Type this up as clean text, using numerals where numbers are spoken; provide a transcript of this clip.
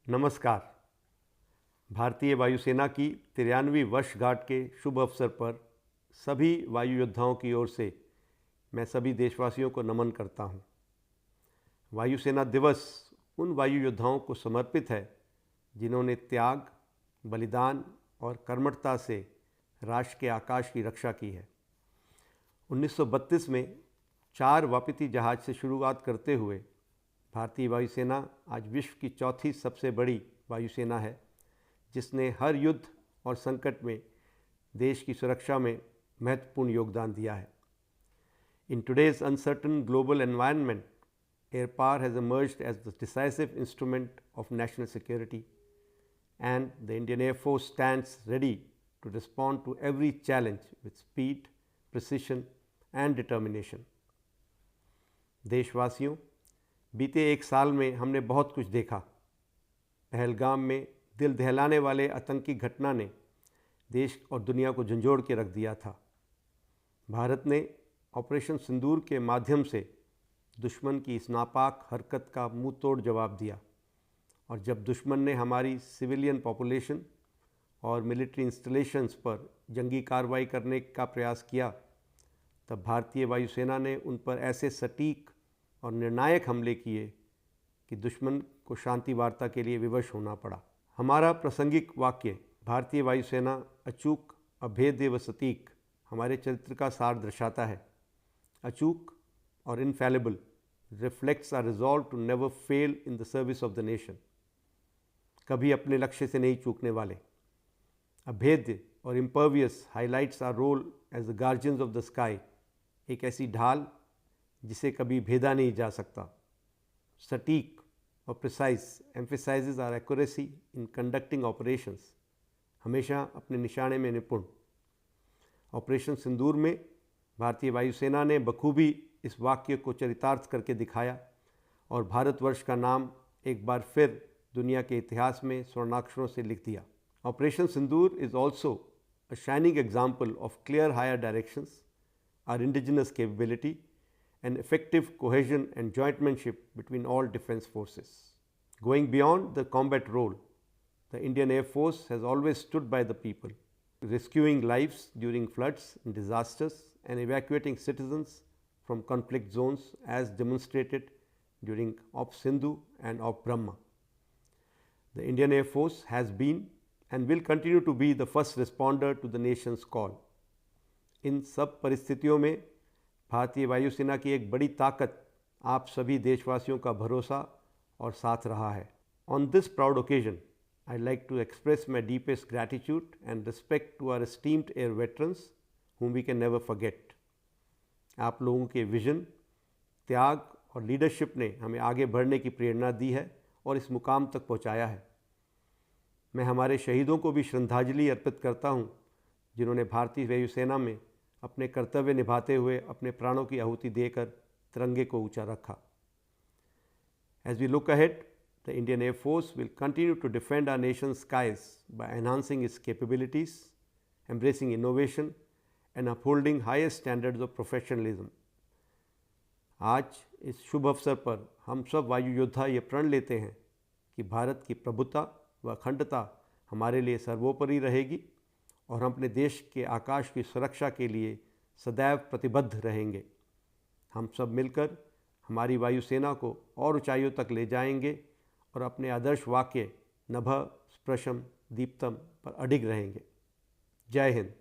नमस्कार। भारतीय वायुसेना की 93वीं वर्षगांठ के शुभ अवसर पर सभी वायु योद्धाओं की ओर से मैं सभी देशवासियों को नमन करता हूं। वायुसेना दिवस उन वायु योद्धाओं को समर्पित है जिन्होंने त्याग, बलिदान और कर्मठता से राष्ट्र के आकाश की रक्षा की है। 1932 में 4 वापती जहाज से शुरुआत करते हुए भारतीय वायुसेना आज विश्व की चौथी सबसे बड़ी वायुसेना है, जिसने हर युद्ध और संकट में देश की सुरक्षा में महत्वपूर्ण योगदान दिया है। In today's uncertain global environment, air power has emerged as the decisive instrument of national security, and the Indian Air Force stands ready to respond to every challenge with speed, precision and determination. देशवासियों, बीते एक साल में हमने बहुत कुछ देखा। पहलगाम में दिल दहलाने वाले आतंकी घटना ने देश और दुनिया को झंझोड़ के रख दिया था। भारत ने ऑपरेशन सिंदूर के माध्यम से दुश्मन की इस नापाक हरकत का मुंह तोड़ जवाब दिया, और जब दुश्मन ने हमारी सिविलियन पॉपुलेशन और मिलिट्री इंस्टॉलेशंस पर जंगी कार्रवाई करने का प्रयास किया, तब भारतीय वायुसेना ने उन पर ऐसे सटीक और निर्णायक हमले किए कि दुश्मन को शांति वार्ता के लिए विवश होना पड़ा। हमारा प्रासंगिक वाक्य भारतीय वायुसेना अचूक, अभेद्य व सटीक हमारे चरित्र का सार दर्शाता है। अचूक और infallible reflects our resolve to never fail in the service of the nation, कभी अपने लक्ष्य से नहीं चूकने वाले। अभेद्य और impervious highlights our role as the guardians of the sky, एक ऐसी ढाल जिसे कभी भेदा नहीं जा सकता। सटीक और precise emphasises our accuracy in conducting operations, हमेशा अपने निशाने में निपुण। ऑपरेशन सिंदूर में भारतीय वायुसेना ने बखूबी इस वाक्य को चरितार्थ करके दिखाया और भारतवर्ष का नाम एक बार फिर दुनिया के इतिहास में स्वर्णाक्षरों से लिख दिया। Operation Sindoor is also a shining example of clear higher directions, our indigenous capability and effective cohesion and jointmanship between all defense forces. Going beyond the combat role, the Indian Air Force has always stood by the people, rescuing lives during floods and disasters and evacuating citizens from conflict zones as demonstrated during Op Sindhu and Op Brahma. The Indian Air Force has been and will continue to be the first responder to the nation's call. इन सब परिस्थितियों में भारतीय वायुसेना की एक बड़ी ताकत आप सभी देशवासियों का भरोसा और साथ रहा है। On this proud occasion I like to express my deepest gratitude and respect to our esteemed air veterans whom we can never forget. आप लोगों के विजन, त्याग और लीडरशिप ने हमें आगे बढ़ने की प्रेरणा दी है और इस मुकाम तक पहुंचाया है। मैं हमारे शहीदों को भी श्रद्धांजलि अर्पित करता हूं, जिन्होंने भारतीय वायुसेना में अपने कर्तव्य निभाते हुए अपने प्राणों की आहुति देकर तिरंगे को ऊंचा रखा। As we look ahead, the Indian Air Force will continue to defend our nation's skies by enhancing its capabilities, embracing innovation and upholding highest standards of professionalism. आज इस शुभ अवसर पर हम सब वायु योद्धा ये प्रण लेते हैं कि भारत की प्रभुता व अखंडता हमारे लिए सर्वोपरि रहेगी और हम अपने देश के आकाश की सुरक्षा के लिए सदैव प्रतिबद्ध रहेंगे। हम सब मिलकर हमारी वायुसेना को और ऊंचाइयों तक ले जाएंगे और अपने आदर्श वाक्य नभः स्पृशं दीप्तम् पर अडिग रहेंगे। जय हिंद।